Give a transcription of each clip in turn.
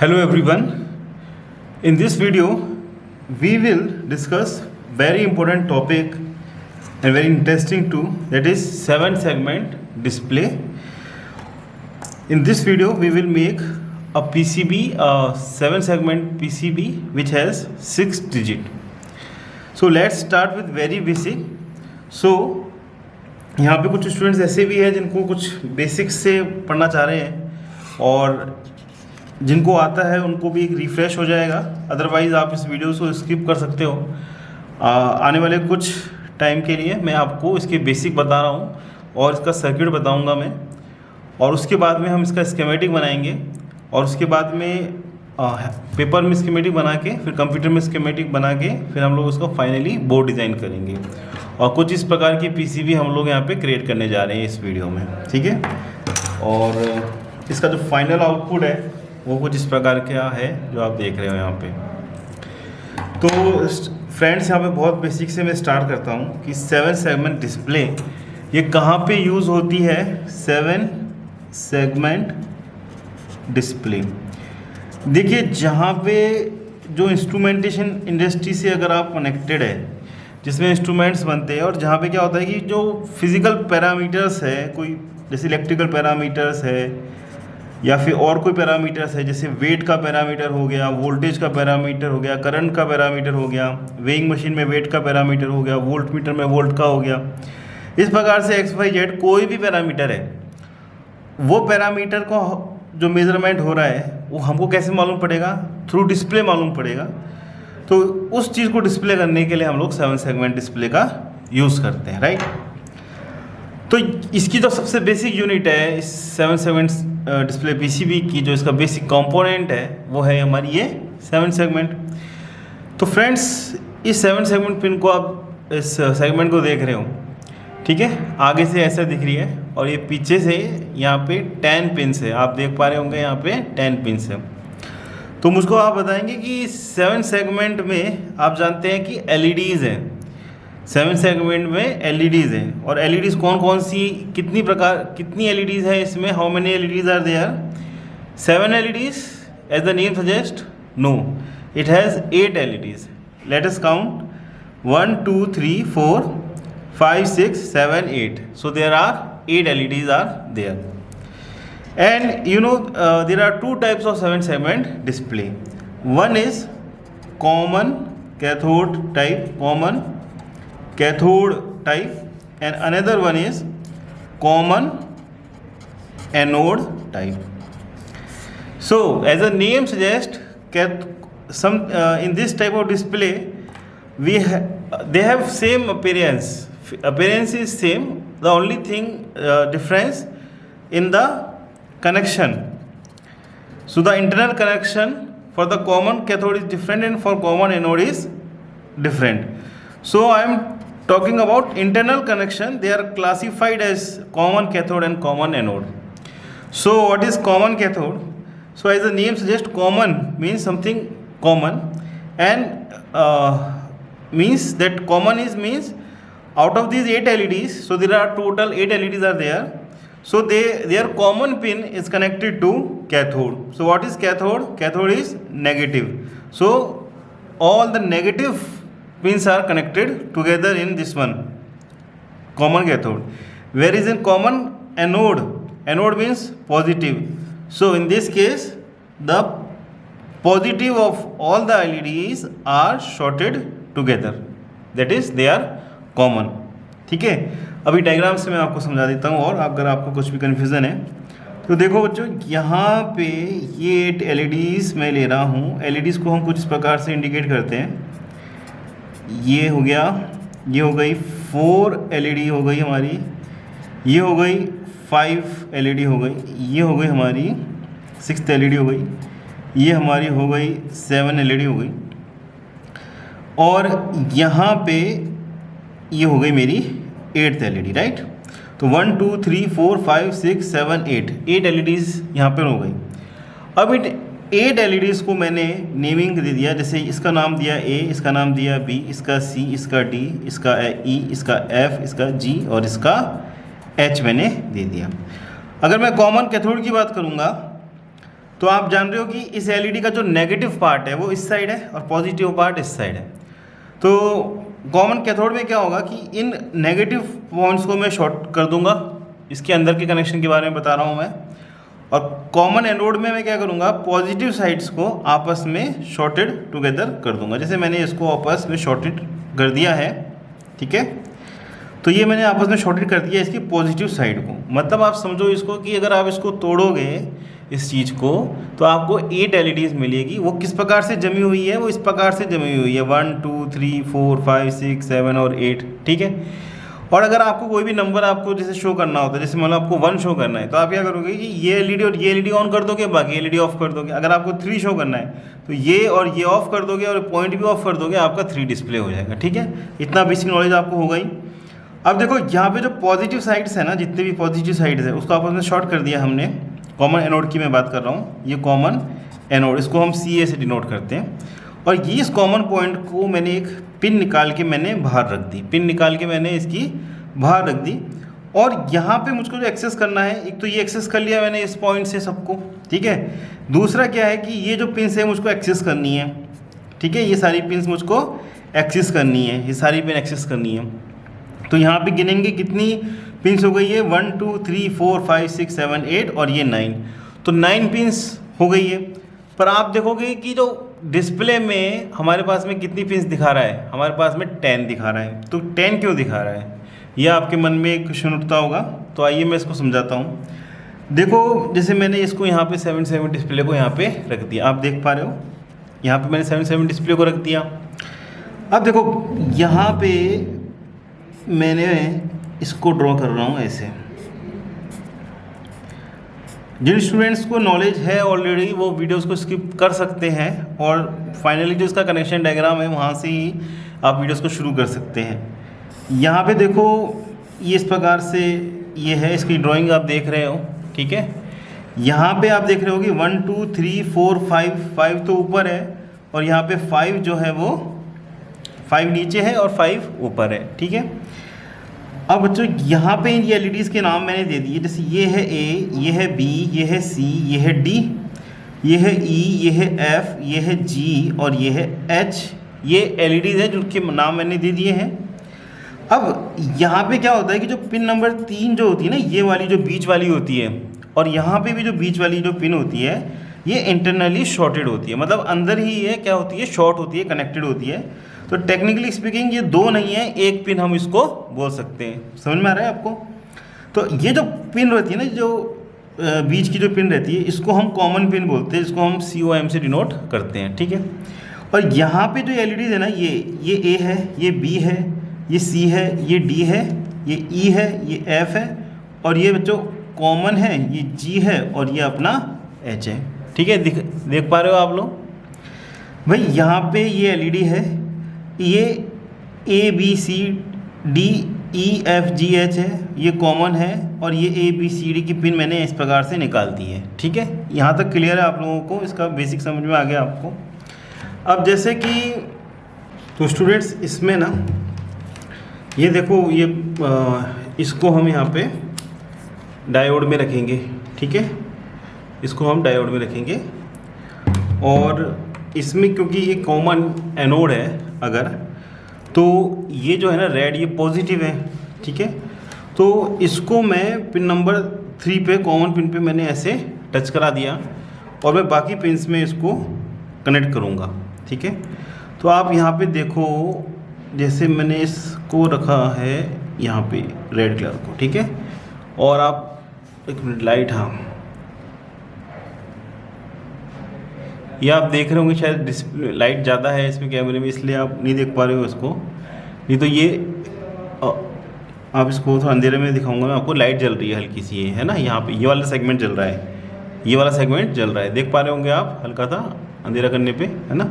Hello everyone. In this video, we will discuss very important topic and very interesting too, that is 7-segment display. In this video, we will make a PCB, a 7-segment PCB which has 6 digit. So let's start with very basic. So यहाँ पे कुछ students ऐसे भी हैं जिनको कुछ basics से पढ़ना चाह रहे हैं और जिनको आता है उनको भी एक रिफ़्रेश हो जाएगा। अदरवाइज़ आप इस वीडियो को स्किप कर सकते हो। आने वाले कुछ टाइम के लिए मैं आपको इसके बेसिक बता रहा हूँ और इसका सर्किट बताऊँगा मैं, और उसके बाद में हम इसका स्कीमेटिक बनाएंगे और उसके बाद में पेपर में स्कीमेटिक बना के फिर कंप्यूटर में स्कीमेटिक बना के फिर हम लोग उसको फाइनली बोर्ड डिज़ाइन करेंगे। और कुछ इस प्रकार की पीसीबी हम लोग यहाँ पे क्रिएट करने जा रहे हैं इस वीडियो में, ठीक है। और इसका जो फाइनल आउटपुट है वो कुछ इस प्रकार का है जो आप देख रहे हो यहाँ पे। तो फ्रेंड्स यहाँ पे बहुत बेसिक से मैं स्टार्ट करता हूँ कि 7-सेगमेंट डिस्प्ले ये कहाँ पे यूज़ होती है। 7-सेगमेंट डिस्प्ले देखिए, जहाँ पे जो इंस्ट्रूमेंटेशन इंडस्ट्री से अगर आप कनेक्टेड है, जिसमें इंस्ट्रूमेंट्स बनते हैं और जहाँ पे क्या होता है कि जो फिज़िकल पैरामीटर्स है, कोई जैसे इलेक्ट्रिकल पैरामीटर्स है या फिर और कोई पैरामीटर्स है, जैसे वेट का पैरामीटर हो गया, वोल्टेज का पैरामीटर हो गया, करंट का पैरामीटर हो गया, वेइंग मशीन में वेट का पैरामीटर हो गया, वोल्ट मीटर में वोल्ट का हो गया। इस प्रकार से XYZ कोई भी पैरामीटर है, वो पैरामीटर को जो मेजरमेंट हो रहा है वो हमको कैसे मालूम पड़ेगा? थ्रू डिस्प्ले मालूम पड़ेगा। तो उस चीज़ को डिस्प्ले करने के लिए हम लोग 7-सेगमेंट डिस्प्ले का यूज़ करते हैं, राइट। तो इसकी जो सबसे बेसिक यूनिट है इस 7-सेगमेंट डिस्प्ले पीसीबी की, जो इसका बेसिक कंपोनेंट है वो है हमारी ये 7-सेगमेंट। तो फ्रेंड्स इस 7-सेगमेंट पिन को आप इस सेगमेंट को देख रहे हो, ठीक है, आगे से ऐसा दिख रही है और ये पीछे से यहाँ पे 10 पिन्स है, आप देख पा रहे होंगे यहाँ पे 10 पिन्स है। तो मुझको आप बताएंगे कि 7-सेगमेंट में आप जानते हैं कि LEDs हैं, 7-सेगमेंट में LEDs हैं। और LEDs कौन कौन सी, कितनी LEDs है इसमें? How many LEDs are there? 7 LEDs as the name suggest? No, it has 8 LEDs। Let us count 1 2 3 4 5 6 7 8। So there are 8 LEDs are there. And you know there are two types of 7-segment display. One is common cathode type, and another one is common anode type. So as the name suggests, in this type of display they have same appearance. Appearance is same, the only thing difference in the connection. So the internal connection for the common cathode is different and for common anode is different. So I am talking about internal connection. They are classified as common cathode and common anode. So what is common cathode? So as the name suggests, common means something common, and means that common means out of these 8 LEDs, so there are total 8 LEDs are there. So their common pin is connected to cathode. So what is cathode? Cathode is negative. So all the negative pins are connected together in this one, common cathode. Whereas in common anode means positive. So in this case the positive of all the LEDs are shorted together, that is they are common, ठीक है। अभी diagram से मैं आपको समझा देता हूँ, और अगर आपको कुछ भी कन्फ्यूज़न है तो देखो बच्चों, यहाँ पे ये 8 LEDs मैं ले रहा हूँ। LEDs को हम कुछ इस प्रकार से इंडिकेट करते हैं। ये हो गया, ये हो गई 4 LED हो गई हमारी, ये हो गई 5 LED हो गई, ये हो गई हमारी 6th LED हो गई, ये हमारी हो गई 7 LED हो गई, और यहाँ पे ये हो गई मेरी 8th LED, राइट। तो 1 2 3 4 5 6 7 8 LEDs यहाँ पर हो गई। अब 8 LEDs को मैंने नेमिंग दे दिया, जैसे इसका नाम दिया A, इसका नाम दिया B, इसका C, इसका D, इसका E, इसका F, इसका G और इसका H मैंने दे दिया। अगर मैं कॉमन कैथोड की बात करूँगा तो आप जान रहे हो कि इस एलईडी का जो नेगेटिव पार्ट है वो इस साइड है और पॉजिटिव पार्ट इस साइड है। तो कॉमन कैथोड में क्या होगा कि इन नेगेटिव पॉइंट्स को मैं शॉर्ट कर दूंगा, इसके अंदर के कनेक्शन के बारे में बता रहा हूँ मैं। और कॉमन एनोड में मैं क्या करूँगा, पॉजिटिव साइड्स को आपस में शॉर्टेड टुगेदर कर दूंगा। जैसे मैंने इसको आपस में शॉर्टेड कर दिया है, ठीक है। तो ये मैंने आपस में शॉर्टेड कर दिया इसकी पॉजिटिव साइड को। मतलब आप समझो इसको कि अगर आप इसको तोड़ोगे इस चीज़ को तो आपको 8 LEDs मिलेगी। वो किस प्रकार से जमी हुई है, वो इस प्रकार से जमी हुई है 1 2 3 4 5 6 7 और 8, ठीक है। और अगर आपको कोई भी नंबर आपको जैसे शो करना होता है, जैसे मान लो आपको 1 शो करना है, तो आप क्या करोगे कि ये एलईडी और ये एलईडी ऑन कर दोगे, बाकी एलईडी ऑफ कर दोगे। अगर आपको 3 शो करना है तो ये और ये ऑफ कर दोगे और पॉइंट भी ऑफ कर दोगे, आपका 3 डिस्प्ले हो जाएगा, ठीक है। इतना बेसिक नॉलेज आपको होगा ही। अब देखो यहाँ पे जो पॉजिटिव साइड्स है ना, जितने भी पॉजिटिव साइड्स है उसको आपस में शॉर्ट कर दिया हमने। कॉमन एनोड की मैं बात कर रहा हूँ, ये कॉमन एनोड, इसको हम CA से डिनोट करते हैं। और ये इस कॉमन पॉइंट को मैंने एक पिन निकाल के मैंने बाहर रख दी, पिन निकाल के मैंने इसकी बाहर रख दी। और यहाँ पे मुझको जो एक्सेस करना है, एक तो ये एक्सेस कर लिया मैंने इस पॉइंट से सबको, ठीक है। दूसरा क्या है कि ये जो पिन्स है मुझको एक्सेस करनी है, ठीक है। ये सारी पिन्स मुझको एक्सेस करनी है, ये सारी पिन एक्सेस करनी है। तो यहाँ पे गिनेंगे कितनी पिन्स हो गई है, 1 2 3 4 5 6 7 8 और ये 9, तो 9 पिन्स हो गई है। पर आप देखोगे कि जो डिस्प्ले में हमारे पास में कितनी पिन्स दिखा रहा है, हमारे पास में 10 दिखा रहा है। तो 10 क्यों दिखा रहा है, यह आपके मन में एक क्वेश्चन उठता होगा। तो आइए मैं इसको समझाता हूँ। देखो जैसे मैंने इसको यहाँ पे 7 डिस्प्ले को यहाँ पे रख दिया, आप देख पा रहे हो, यहाँ पे मैंने 7 डिस्प्ले को रख दिया। अब देखो यहाँ पे मैंने इसको ड्रॉ कर रहा हूँ ऐसे। जिन स्टूडेंट्स को नॉलेज है ऑलरेडी वो वीडियोस को स्किप कर सकते हैं और फाइनली जो इसका कनेक्शन डायग्राम है वहाँ से ही आप वीडियोस को शुरू कर सकते हैं। यहाँ पे देखो ये इस प्रकार से ये है, इसकी ड्राइंग आप देख रहे हो, ठीक है। यहाँ पे आप देख रहे हो कि 1 2 3 4 5 तो ऊपर है और यहाँ पे 5 जो है वो 5 नीचे है और 5 ऊपर है, ठीक है। अब बच्चों यहाँ पे ये LEDs के नाम मैंने दे दिए, जैसे ये है A, ये है B, ये है C, ये है D, ये है E, ये है F, ये है G और ये है H। ये LEDs है जिनके नाम मैंने दे दिए हैं। अब यहाँ पे क्या होता है कि जो पिन नंबर 3 जो होती है ना, ये वाली जो बीच वाली होती है, और यहाँ पे भी जो बीच वाली जो पिन होती है ये इंटरनली शॉर्टेड होती है। मतलब अंदर ही ये क्या होती है, शॉर्ट होती है, कनेक्टेड होती है। तो टेक्निकली स्पीकिंग ये 2 नहीं है, 1 पिन हम इसको बोल सकते हैं। समझ में आ रहा है आपको। तो ये जो पिन रहती है ना, जो बीच की जो पिन रहती है, इसको हम कॉमन पिन बोलते हैं, इसको हम COM से डिनोट करते हैं, ठीक है। और यहाँ पे जो LEDs है ना, ये A है, ये B है, ये C है, ये D है, ये E है, ये F है और ये बच्चों कॉमन है, ये G है और ये अपना H है, ठीक है। देख पा रहे हो आप लोग भाई। यहाँ पे ये LED है, ये A B C D E F G H है, ये कॉमन है और ये A B C D की पिन मैंने इस प्रकार से निकाल दी है, ठीक है। यहाँ तक क्लियर है आप लोगों को, इसका बेसिक समझ में आ गया आपको। अब जैसे कि तो स्टूडेंट्स इसमें ना ये देखो, ये इसको हम यहाँ पे डायोड में रखेंगे, ठीक है। इसको हम डायोड में रखेंगे और इसमें क्योंकि ये कॉमन एनोड है अगर, तो ये जो है ना रेड, ये पॉजिटिव है, ठीक है। तो इसको मैं पिन नंबर 3 पे, कॉमन पिन पे मैंने ऐसे टच करा दिया और मैं बाकी पिन्स में इसको कनेक्ट करूँगा, ठीक है। तो आप यहाँ पे देखो, जैसे मैंने इसको रखा है यहाँ पे रेड कलर को, ठीक है। और आप एक मिनट, लाइट, हाँ, ये आप देख रहे होंगे शायद डिस्प्ले लाइट ज़्यादा है इसमें कैमरे में, इसलिए आप नहीं देख पा रहे हो इसको। नहीं तो ये आप इसको थोड़ा अंधेरे में दिखाऊंगा मैं आपको। लाइट जल रही है हल्की सी, है ना, यहाँ पे ये वाला सेगमेंट जल रहा है, ये वाला सेगमेंट जल रहा है, देख पा रहे होंगे आप हल्का सा अंधेरा करने पे, है ना।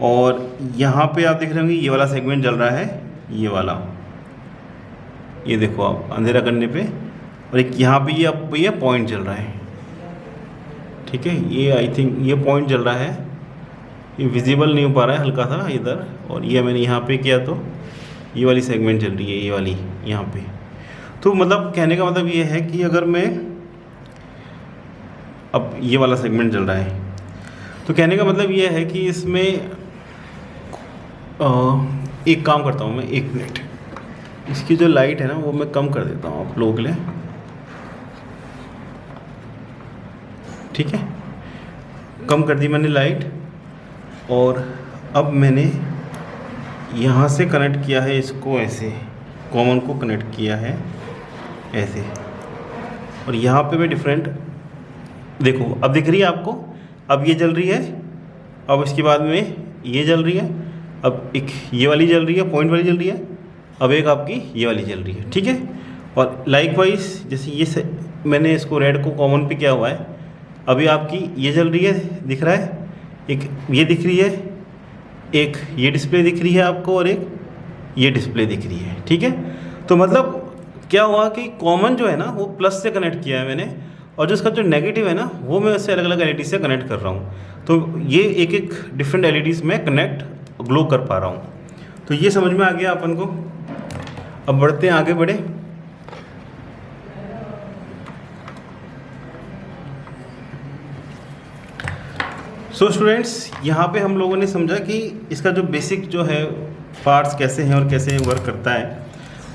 और यहाँ पे आप देख रहे होंगे ये वाला सेगमेंट जल रहा है, ये वाला, ये देखो आप अंधेरा करने पे। और एक यहाँ पे ये पॉइंट जल रहा है, ठीक है। ये आई थिंक ये पॉइंट जल रहा है, ये विजिबल नहीं हो पा रहा है हल्का सा इधर। और ये मैंने यहाँ पे किया तो ये वाली सेगमेंट जल रही है, ये वाली यहाँ पे। तो मतलब कहने का मतलब ये है कि अगर मैं अब ये वाला सेगमेंट जल रहा है। तो कहने का मतलब ये है कि इसमें एक काम करता हूँ मैं, 1 मिनट, इसकी जो लाइट है ना वो मैं कम कर देता हूँ आप लोगों के लिए, ठीक है। कम कर दी मैंने लाइट, और अब मैंने यहाँ से कनेक्ट किया है इसको ऐसे, कॉमन को कनेक्ट किया है ऐसे, और यहाँ पे मैं डिफरेंट, देखो अब दिख रही है आपको, अब ये जल रही है, अब इसके बाद में ये जल रही है, अब एक ये वाली जल रही है, पॉइंट वाली जल रही है, अब एक आपकी ये वाली जल रही है, ठीक है। और लाइकवाइज जैसे ये मैंने इसको रेड को कॉमन पे किया हुआ है, अभी आपकी ये जल रही है, दिख रहा है, एक ये दिख रही है, एक ये डिस्प्ले दिख रही है आपको, और एक ये डिस्प्ले दिख रही है, ठीक है। तो मतलब क्या हुआ कि कॉमन जो है ना वो प्लस से कनेक्ट किया है मैंने, और जो इसका जो नेगेटिव है ना वो मैं उससे अलग अलग एलईडी से कनेक्ट कर रहा हूँ। तो ये एक एक डिफरेंट एलईडीज में कनेक्ट ग्लो कर पा रहा हूँ। तो ये समझ में आ गया अपन को। अब बढ़ते हैं आगे बढ़े। सो स्टूडेंट्स, यहाँ पे हम लोगों ने समझा कि इसका जो बेसिक जो है पार्ट्स कैसे हैं और कैसे वर्क करता है,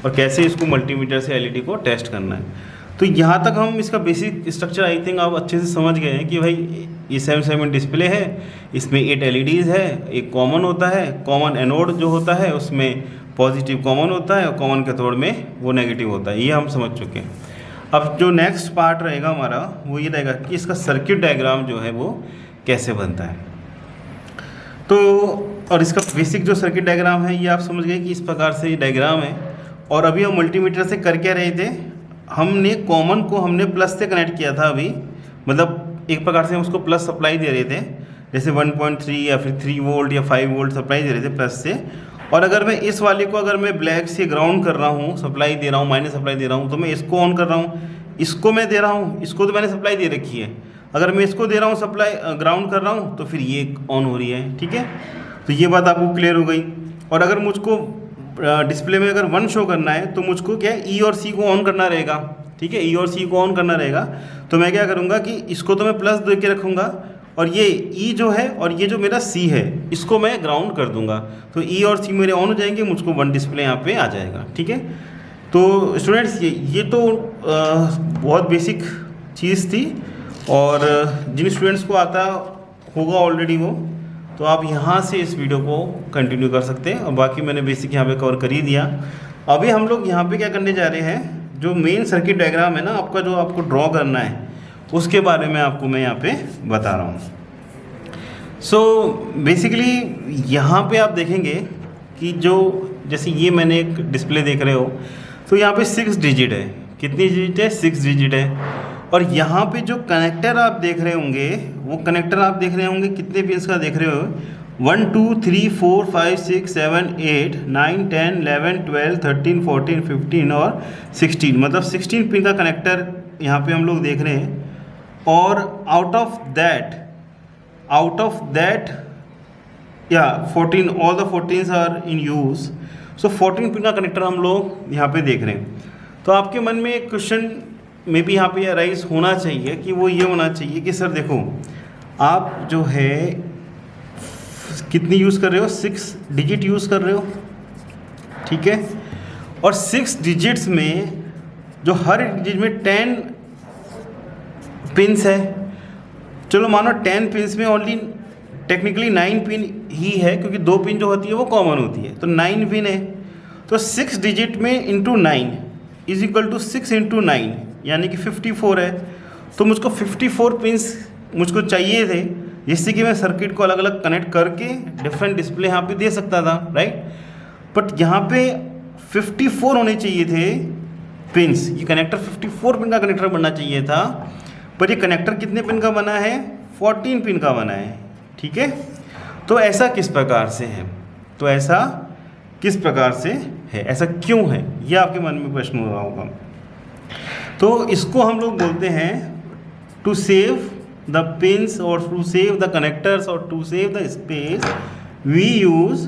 और कैसे इसको मल्टीमीटर से एलईडी को टेस्ट करना है। तो यहाँ तक हम इसका बेसिक स्ट्रक्चर आई थिंक आप अच्छे से समझ गए हैं कि भाई ये 7 सेगमेंट डिस्प्ले है, इसमें 8 एलईडीज़ है, एक कॉमन होता है, कॉमन एनोड जो होता है उसमें पॉजिटिव कॉमन होता है, और कॉमन कैथोड में वो नेगेटिव होता है, ये हम समझ चुके हैं। अब जो नेक्स्ट पार्ट रहेगा हमारा वो ये रहेगा कि इसका सर्किट डायग्राम जो है वो कैसे बनता है। तो और इसका बेसिक जो सर्किट डायग्राम है ये आप समझ गए कि इस प्रकार से ये डायग्राम है। और अभी हम मल्टीमीटर से कर क्या रहे थे, हमने कॉमन को हमने प्लस से कनेक्ट किया था अभी, मतलब एक प्रकार से हम उसको प्लस सप्लाई दे रहे थे, जैसे 1.3 या फिर 3 वोल्ट या 5 वोल्ट सप्लाई दे रहे थे प्लस से। और अगर मैं इस वाले को अगर मैं ब्लैक से ग्राउंड कर रहा हूँ, सप्लाई दे रहा हूँ, माइनस सप्लाई दे रहा हूँ, तो मैं इसको ऑन कर रहा हूँ, इसको मैं दे रहा हूँ, इसको तो मैंने सप्लाई दे रखी है, अगर मैं इसको दे रहा हूँ सप्लाई ग्राउंड कर रहा हूँ तो फिर ये ऑन हो रही है, ठीक है। तो ये बात आपको क्लियर हो गई। और अगर मुझको डिस्प्ले में अगर 1 शो करना है तो मुझको क्या है ई और सी को ऑन करना रहेगा, ठीक है, ई और सी को ऑन करना रहेगा। तो मैं क्या करूँगा कि इसको तो मैं प्लस दे के रखूँगा, और ये ई जो है और ये जो मेरा सी है इसको मैं ग्राउंड कर दूंगा, तो ई और सी मेरे ऑन हो जाएंगे, मुझको 1 डिस्प्ले यहाँ पे आ जाएगा, ठीक है। तो स्टूडेंट्स ये तो बहुत बेसिक चीज़ थी, और जिन स्टूडेंट्स को आता होगा ऑलरेडी वो, तो आप यहाँ से इस वीडियो को कंटिन्यू कर सकते हैं, और बाकी मैंने बेसिक यहाँ पे कवर कर ही दिया। अभी हम लोग यहाँ पे क्या करने जा रहे हैं, जो मेन सर्किट डायग्राम है ना आपका, जो आपको ड्रॉ करना है उसके बारे में आपको मैं यहाँ पे बता रहा हूँ। सो बेसिकली यहाँ पे आप देखेंगे कि जो जैसे ये मैंने एक डिस्प्ले देख रहे हो, तो यहाँ पे 6 डिजिट है, कितनी डिजिट है, 6 डिजिट है। और यहाँ पे जो कनेक्टर आप देख रहे होंगे, वो कनेक्टर आप देख रहे होंगे कितने पिंस का देख रहे हो, 1 2 3 4 5 6 7 8 9 10 11 12 13 14 15 और 16, मतलब 16 पिन का कनेक्टर यहाँ पे हम लोग देख रहे हैं। और आउट ऑफ दैट या 14, all the 14s are in use, so 14 pin का कनेक्टर हम लोग यहाँ पे देख रहे हैं। तो आपके मन में एक क्वेश्चन में भी यहाँ पे अराइज होना चाहिए कि वो ये होना चाहिए कि सर देखो, आप जो है कितनी यूज़ कर रहे हो, 6 डिजिट यूज़ कर रहे हो, ठीक है। और 6 डिजिट्स में जो हर डिजिट में 10 पिंस है, चलो मानो 10 पिंस में ओनली टेक्निकली 9 पिन ही है, क्योंकि 2 पिन जो होती है वो कॉमन होती है, तो 9 पिन है। तो 6 डिजिट में into 9 is equal to 6 into 9 यानी कि 54 है। तो मुझको 54 पिंस मुझको चाहिए थे, जिससे कि मैं सर्किट को अलग अलग कनेक्ट करके डिफरेंट डिस्प्ले यहाँ पे दे सकता था, राइट। बट यहाँ पे 54 होने चाहिए थे पिंस, ये कनेक्टर 54 पिन का कनेक्टर बनना चाहिए था, पर ये कनेक्टर कितने पिन का बना है, 14 पिन का बना है, ठीक है। तो ऐसा किस प्रकार से है, तो ऐसा किस प्रकार से है, ऐसा क्यों है, ये आपके मन में प्रश्न हो रहा होगा। तो इसको हम लोग बोलते हैं टू सेव द पिंस और टू सेव द कनेक्टर्स और to save the space we use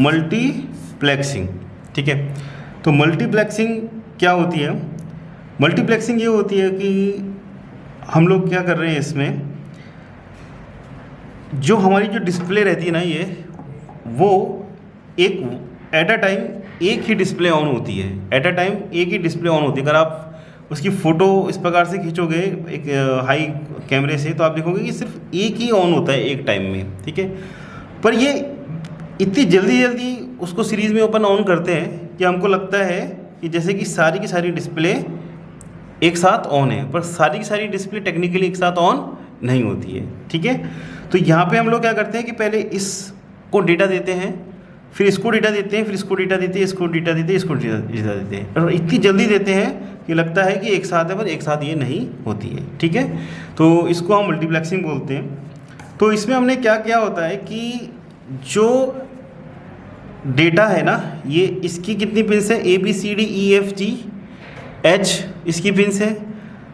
multiplexing, ठीक है। तो मल्टीप्लेक्सिंग क्या होती है, मल्टीप्लेक्सिंग ये होती है कि हम लोग क्या कर रहे हैं इसमें, जो हमारी जो डिस्प्ले रहती है ना ये, वो एक एट अ टाइम एक ही डिस्प्ले ऑन होती है, एट अ टाइम एक ही डिस्प्ले ऑन होती है। अगर आप उसकी फ़ोटो इस प्रकार से खींचोगे एक हाई कैमरे से, तो आप देखोगे कि सिर्फ एक ही ऑन होता है एक टाइम में, ठीक है। पर ये इतनी जल्दी जल्दी उसको सीरीज़ में ओपन ऑन करते हैं कि हमको लगता है कि जैसे कि सारी की सारी डिस्प्ले एक साथ ऑन है, पर सारी की सारी डिस्प्ले टेक्निकली एक साथ ऑन नहीं होती है, ठीक है। तो यहाँ पे हम लोग क्या करते हैं कि पहले इसको डेटा देते हैं, फिर इसको डेटा देते हैं, फिर इसको डेटा देते हैं, इसको डेटा देते हैं, इसको डेटा देते हैं, और इतनी जल्दी देते हैं कि लगता है कि एक साथ है, पर एक साथ ये नहीं होती है, ठीक है। तो इसको हम मल्टीप्लेक्सिंग बोलते हैं। तो इसमें हमने क्या किया होता है कि जो डेटा है ना, ये इसकी कितनी पिन्स है, ABCDEFG H इसकी पिन्स है,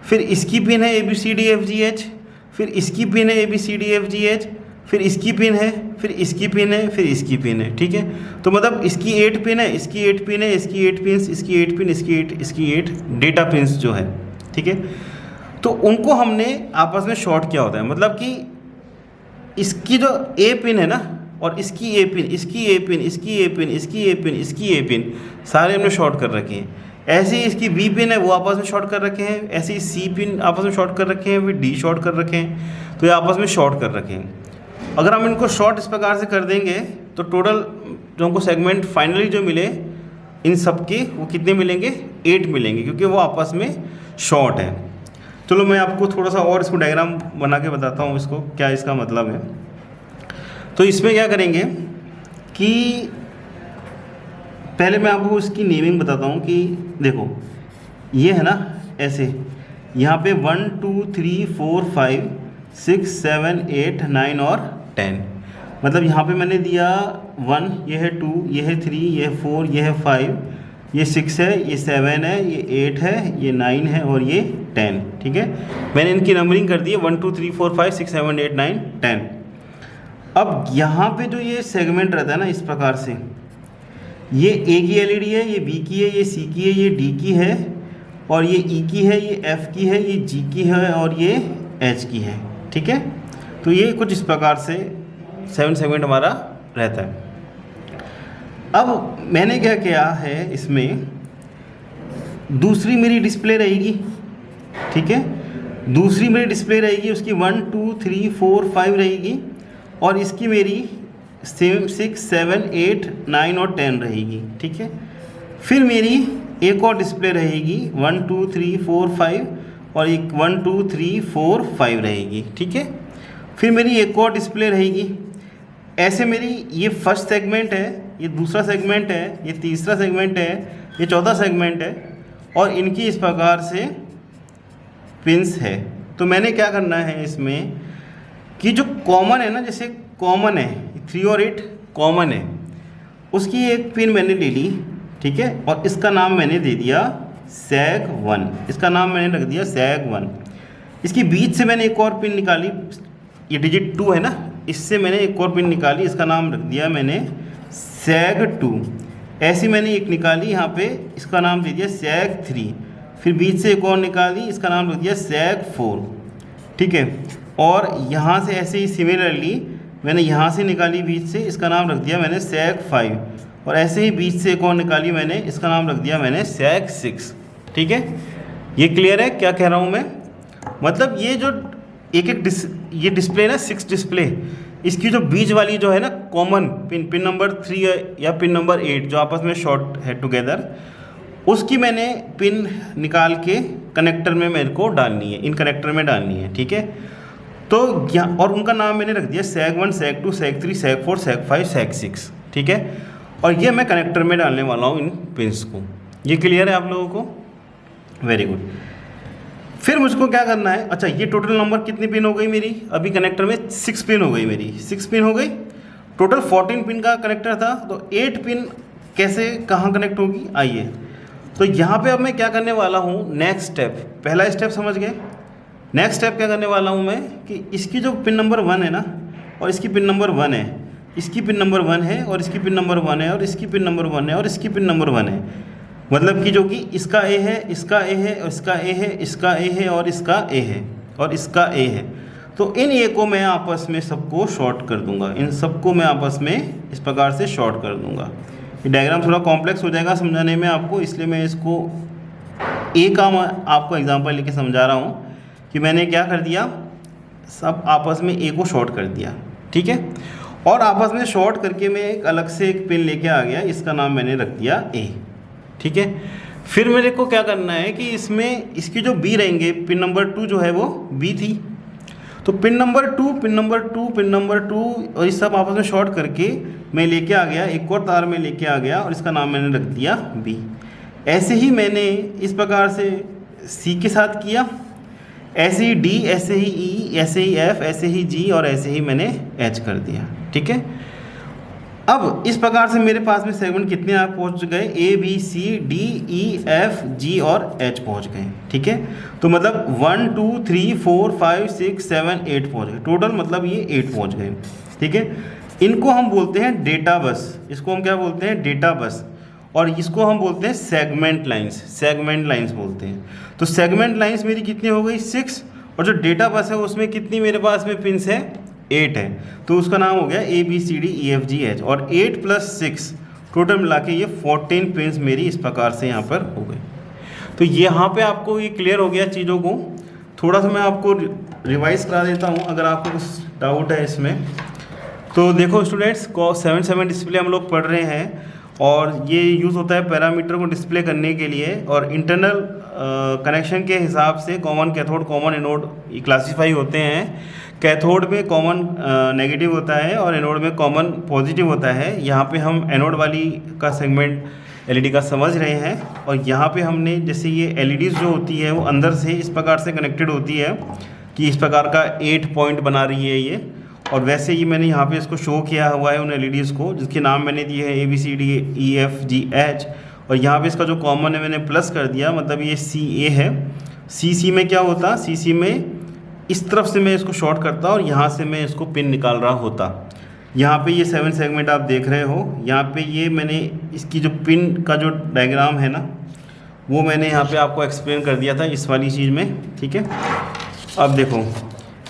फिर इसकी पिन है ABCDFGH, फिर इसकी पिन है ABCDFGH, फिर इसकी पिन है, फिर इसकी पिन है, फिर इसकी पिन है, ठीक है। तो मतलब इसकी 8 पिन है, इसकी 8 पिन है, इसकी 8 पिन्स, इसकी 8 पिन, इसकी 8 डेटा पिन्स जो है, ठीक है। तो उनको हमने आपस में शॉर्ट किया होता है, मतलब कि इसकी जो A पिन है ना, और इसकी A पिन, इसकी A पिन, इसकी A पिन, इसकी A पिन, इसकी A पिन, सारे हमने शॉर्ट कर रखे हैं। ऐसे ही इसकी B पिन है, वो आपस में शॉर्ट कर रखे हैं, ऐसे ही C पिन आपस में शॉर्ट कर रखे हैं, फिर D शॉर्ट कर रखे हैं, तो ये आपस में शॉर्ट कर रखे हैं। अगर हम इनको शॉर्ट इस प्रकार से कर देंगे तो टोटल जो हमको सेगमेंट फाइनली जो मिले इन सब के, वो कितने मिलेंगे, 8 मिलेंगे, क्योंकि वो आपस में शॉर्ट है। चलो मैं आपको थोड़ा सा और इसको डायग्राम बना के बताता हूँ, इसको क्या इसका मतलब है। तो इसमें क्या करेंगे कि पहले मैं आपको इसकी नेमिंग बताता हूँ कि देखो ये है ना ऐसे, यहाँ पे 1 2 3 4 5 6 7 8 9 और 10, मतलब यहाँ पे मैंने दिया 1, ये है 2, ये है 3, ये है 4, ये है 5, ये 6 है, ये 7 है, ये 8 है, ये 9 है और ये 10, ठीक है। मैंने इनकी नंबरिंग कर दी है 1 2 3 4 5 6 7 8 9 10। अब यहाँ पे जो ये सेगमेंट रहता है ना इस प्रकार से, ये A की एलईडी है, ये B की है, ये C की है, ये D की है, और ये E की है, ये F की है, ये G की है और ये H की है, ठीक है। तो ये कुछ इस प्रकार से 7 सेगमेंट हमारा रहता है। अब मैंने क्या किया है, इसमें दूसरी मेरी डिस्प्ले रहेगी, ठीक है, दूसरी मेरी डिस्प्ले रहेगी, उसकी 1 2 3 4 5 रहेगी, और इसकी मेरी 6 7 8 9 और 10 रहेगी, ठीक है। फिर मेरी एक और डिस्प्ले रहेगी 1 2 3 4 5 और एक 1 2 3 4 5 रहेगी, ठीक है। फिर मेरी एक और डिस्प्ले रहेगी। ऐसे मेरी ये फर्स्ट सेगमेंट है, ये दूसरा सेगमेंट है, ये तीसरा सेगमेंट है, ये चौथा सेगमेंट है, और इनकी इस प्रकार से पिंस है। तो मैंने क्या करना है इसमें कि जो कॉमन है ना, जैसे कॉमन है 3 और 8 कॉमन है, उसकी एक पिन मैंने ले ली, ठीक है, और इसका नाम मैंने दे दिया seg1, इसका नाम मैंने रख दिया seg1। इसकी बीच से मैंने एक और पिन निकाली, ये डिजिट 2 है ना, इससे मैंने एक और पिन निकाली, इसका नाम रख दिया मैंने seg2। ऐसी मैंने एक निकाली यहाँ पे, इसका नाम दे दिया seg3। फिर बीच से एक और निकाली, इसका नाम रख दिया seg4, ठीक है। और यहाँ से ऐसे ही सिमिलरली मैंने यहाँ से निकाली बीच से, इसका नाम रख दिया मैंने seg5, और ऐसे ही बीच से एक और निकाली मैंने, इसका नाम रख दिया मैंने seg6, ठीक है। ये क्लियर है क्या कह रहा हूँ मैं? मतलब ये जो ये डिस्प्ले ना 6 डिस्प्ले, इसकी जो बीच वाली जो है ना कॉमन पिन नंबर 3 या पिन नंबर 8 जो आपस में शॉर्ट है टुगेदर, उसकी मैंने पिन निकाल के कनेक्टर में मेरे को डालनी है, इन कनेक्टर में डालनी है, ठीक है। तो यहाँ और उनका नाम मैंने रख दिया seg1 seg2 seg3 seg4 seg5 seg6, ठीक है। और ये मैं कनेक्टर में डालने वाला हूँ इन पिन्स को। ये क्लियर है आप लोगों को? Very good. फिर मुझको क्या करना है, अच्छा ये टोटल नंबर कितनी पिन हो गई मेरी, अभी कनेक्टर में 6 पिन हो गई मेरी, 6 पिन हो गई। टोटल 14 पिन का कनेक्टर था, तो 8 पिन कैसे कहाँ कनेक्ट होगी, आइए। तो यहाँ पे अब मैं क्या करने वाला हूँ, नेक्स्ट स्टेप, पहला स्टेप समझ गए। नेक्स्ट स्टेप क्या करने वाला हूँ मैं कि इसकी जो पिन नंबर 1 है ना, और इसकी पिन नंबर 1 है, इसकी पिन नंबर 1 है, और इसकी पिन नंबर 1 है, और इसकी पिन नंबर 1 है, और इसकी पिन नंबर 1 है। मतलब कि जो कि इसका ए है, इसका ए है, इसका ए है, इसका ए है और इसका ए है और इसका ए है। तो इन ए को मैं आपस में सबको शॉर्ट कर दूंगा, इन सबको मैं आपस में इस प्रकार से शॉर्ट कर दूंगा। ये डायग्राम थोड़ा कॉम्प्लेक्स हो जाएगा समझाने में आपको, इसलिए मैं इसको ए का आपको एग्जांपल लेके समझा रहा हूँ कि मैंने क्या कर दिया, सब आपस में ए को शॉर्ट कर दिया, ठीक है। और आपस में शॉर्ट करके मैं एक अलग से एक पिन लेके आ गया, इसका नाम मैंने रख दिया ए, ठीक है। फिर मेरे को क्या करना है कि इसमें इसकी जो बी रहेंगे, पिन नंबर 2 जो है वो बी थी, तो pin number 2, pin number 2, pin number 2 और इस सब आपस में शॉर्ट करके मैं लेके आ गया, एक और तार में लेके आ गया और इसका नाम मैंने रख दिया बी। ऐसे ही मैंने इस प्रकार से सी के साथ किया, ऐसे ही डी, ऐसे ही ई, ऐसे ही एफ, ऐसे ही जी और ऐसे ही मैंने एच कर दिया, ठीक है। अब इस प्रकार से मेरे पास में सेगमेंट कितने आप पहुंच गए, A B C D E F G और एच पहुंच गए, ठीक है। तो मतलब 1 2 3 4 5 6 7 8 पहुंच गए, टोटल मतलब ये 8 पहुंच गए, ठीक है। इनको हम बोलते हैं डेटा बस, इसको हम क्या बोलते हैं, डेटा बस, और इसको हम बोलते हैं सेगमेंट लाइंस, सेगमेंट लाइंस बोलते हैं। तो सेगमेंट लाइंस मेरी कितनी हो गई, 6, और जो डेटा बस है उसमें कितनी मेरे पास में पिंस है, 8 है, तो उसका नाम हो गया A B C D E F G H, और 8 + 6 टोटल मिला के ये 14 पिंस मेरी इस प्रकार से यहाँ पर हो गई। तो यहाँ पे आपको ये क्लियर हो गया चीज़ों को। थोड़ा सा मैं आपको रिवाइज करा देता हूँ अगर आपको कुछ डाउट है इसमें। तो देखो स्टूडेंट्स, 7 डिस्प्ले हम लोग पढ़ रहे हैं और ये यूज़ होता है पैरामीटर को डिस्प्ले करने के लिए, और इंटरनल कनेक्शन के हिसाब से कॉमन कैथोड, कॉमन एनोड ये क्लासीफाई होते हैं। कैथोड में कॉमन नेगेटिव होता है और एनोड में कॉमन पॉजिटिव होता है। यहाँ पे हम एनोड वाली का सेगमेंट एलईडी का समझ रहे हैं, और यहाँ पे हमने जैसे ये एलईडीज़ जो होती है वो अंदर से इस प्रकार से कनेक्टेड होती है कि इस प्रकार का 8 पॉइंट बना रही है ये, और वैसे ही मैंने यहाँ पे इसको शो किया हुआ है उन एलईडीज़ को, जिसके नाम मैंने दिए हैं A B C D E F G H, और यहाँ पे इसका जो कॉमन है मैंने प्लस कर दिया, मतलब ये सी ए है। सी में क्या होता, सी में इस तरफ से मैं इसको शॉर्ट करता और यहाँ से मैं इसको पिन निकाल रहा होता। यहाँ पे ये 7 सेगमेंट आप देख रहे हो, यहाँ पे ये मैंने इसकी जो पिन का जो डायग्राम है ना वो मैंने यहाँ पे आपको एक्सप्लेन कर दिया था इस वाली चीज़ में, ठीक है। अब देखो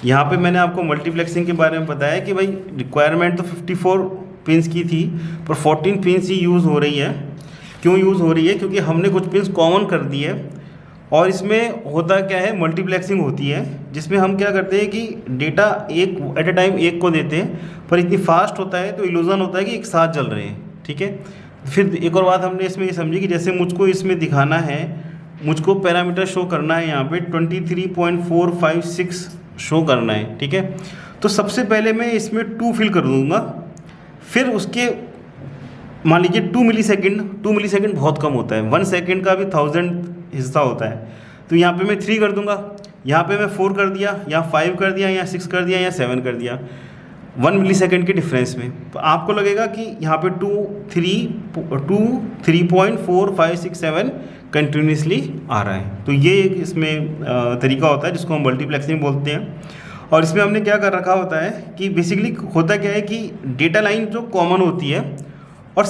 यहाँ पे मैंने आपको मल्टीप्लेक्सिंग के बारे में बताया कि भाई रिक्वायरमेंट तो 54 पिंस की थी, पर 14 पिंस ही यूज़ हो रही है। क्यों यूज़ हो रही है, क्योंकि हमने कुछ पिंस कॉमन कर दी है, और इसमें होता क्या है, मल्टीप्लेक्सिंग होती है, जिसमें हम क्या करते हैं कि डेटा एक एट ए टाइम एक को देते हैं, पर इतनी फास्ट होता है तो इल्यूज़न होता है कि एक साथ चल रहे हैं, ठीक है। फिर एक और बात हमने इसमें ये समझी कि जैसे मुझको इसमें दिखाना है, मुझको पैरामीटर शो करना है, यहाँ पे 23.456 शो करना है, ठीक है। तो सबसे पहले मैं इसमें 2 फिल कर दूंगा, फिर उसके मान लीजिए 2 मिलीसेकंड बहुत कम होता है, 1 सेकंड का भी 1000 हिस्सा होता है, तो यहाँ पे मैं 3 कर दूंगा, यहाँ पे मैं 4 कर दिया, यहाँ 5 कर दिया, यहाँ 6 कर दिया, यहाँ 7 कर दिया, 1 मिलीसेकंड के डिफरेंस में। तो आपको लगेगा कि यहाँ पे 3.4567 कंटिन्यूसली आ रहा है। तो ये एक इसमें तरीका होता है जिसको हम मल्टीप्लेक्सिंग बोलते हैं। और इसमें हमने क्या कर रखा होता है कि बेसिकली होता क्या है कि डेटा लाइन जो कॉमन होती है और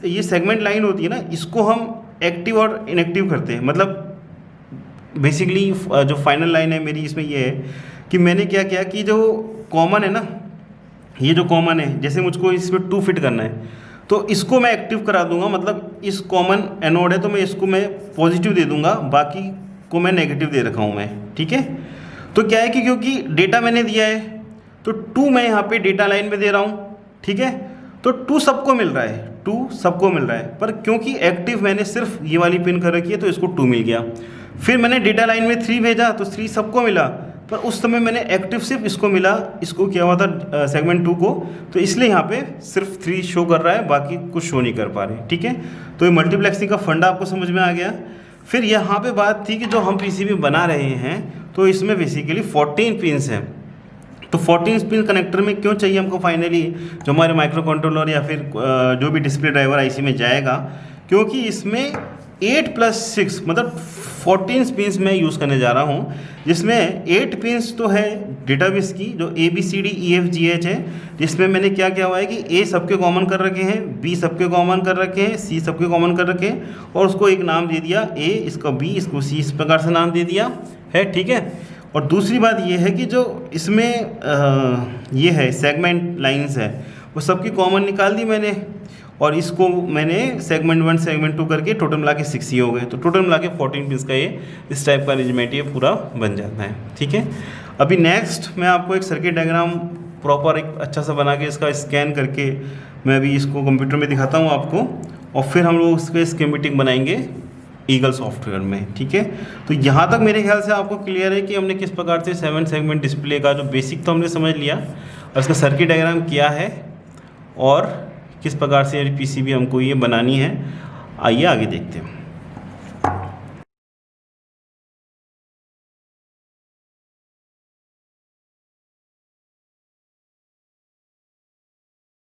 ये सेगमेंट लाइन होती है ना, इसको हम एक्टिव और इनएक्टिव करते हैं। मतलब बेसिकली जो फाइनल लाइन है मेरी इसमें ये है कि मैंने क्या किया कि जो कॉमन है ना, ये जो कॉमन है, जैसे मुझको इसमें 2 फिट करना है तो इसको मैं एक्टिव करा दूंगा, मतलब इस कॉमन एनोड है तो मैं इसको मैं पॉजिटिव दे दूंगा, बाकी को मैं नेगेटिव दे रखा हूँ मैं, ठीक है। तो क्या है कि क्योंकि डेटा मैंने दिया है तो 2 मैं यहाँ पे डेटा लाइन में दे रहा हूँ, ठीक है। तो 2 सबको मिल रहा है, 2 सबको मिल रहा है, पर क्योंकि एक्टिव मैंने सिर्फ ये वाली पिन कर रखी है तो इसको 2 मिल गया। फिर मैंने डेटा लाइन में 3 भेजा तो 3 सबको मिला, पर उस समय मैंने एक्टिव सिर्फ इसको मिला, इसको किया हुआ था सेगमेंट 2 को, तो इसलिए यहाँ पे सिर्फ 3 शो कर रहा है, बाकी कुछ शो नहीं कर पा रहे, ठीक है। तो ये मल्टीप्लेक्सिंग का फंडा आपको समझ में आ गया। फिर यहाँ पे बात थी कि जो हम पीसीबी बना रहे हैं तो इसमें बेसिकली 14 पिन्स हैं। तो 14 पिन कनेक्टर में क्यों चाहिए हमको फाइनली, जो हमारे माइक्रो कंट्रोलर या फिर जो भी डिस्प्ले ड्राइवर आईसी में जाएगा, क्योंकि इसमें 8 + 6 मतलब 14 पिन्स मैं यूज़ करने जा रहा हूँ, जिसमें 8 पिन्स तो है डेटाबेस की जो ABCDEFGH है, जिसमें मैंने क्या किया हुआ है कि A सबके कॉमन कर रखे हैं, B सबके कॉमन कर रखे हैं, C सबके कॉमन कर रखे हैं और उसको एक नाम दे दिया A, इसको B, इसको C, इस प्रकार से नाम दे दिया है, ठीक है। और दूसरी बात ये है कि जो इसमें ये है सेगमेंट लाइंस है वो सबकी कॉमन निकाल दी मैंने, और इसको मैंने सेगमेंट 1 सेगमेंट 2 करके टोटल मिला के 6 ही हो गए, तो टोटल मिला के 14 पिन्स का ये इस टाइप का अरेंजमेंट ये पूरा बन जाता है, ठीक है। अभी नेक्स्ट मैं आपको एक सर्किट डायग्राम प्रॉपर एक अच्छा सा बना के इसका स्कैन करके मैं अभी इसको कंप्यूटर में दिखाता हूँ आपको, और फिर हम लोग उसके स्कीमेटिक बनाएंगे ईगल सॉफ्टवेयर में, ठीक है। तो यहाँ तक मेरे ख्याल से आपको क्लियर है कि हमने किस प्रकार से 7 सेगमेंट डिस्प्ले का जो बेसिक तो हमने समझ लिया और इसका सर्किट डायग्राम किया है और किस प्रकार से पीसीबी हमको ये बनानी है। आइए आगे देखते हैं।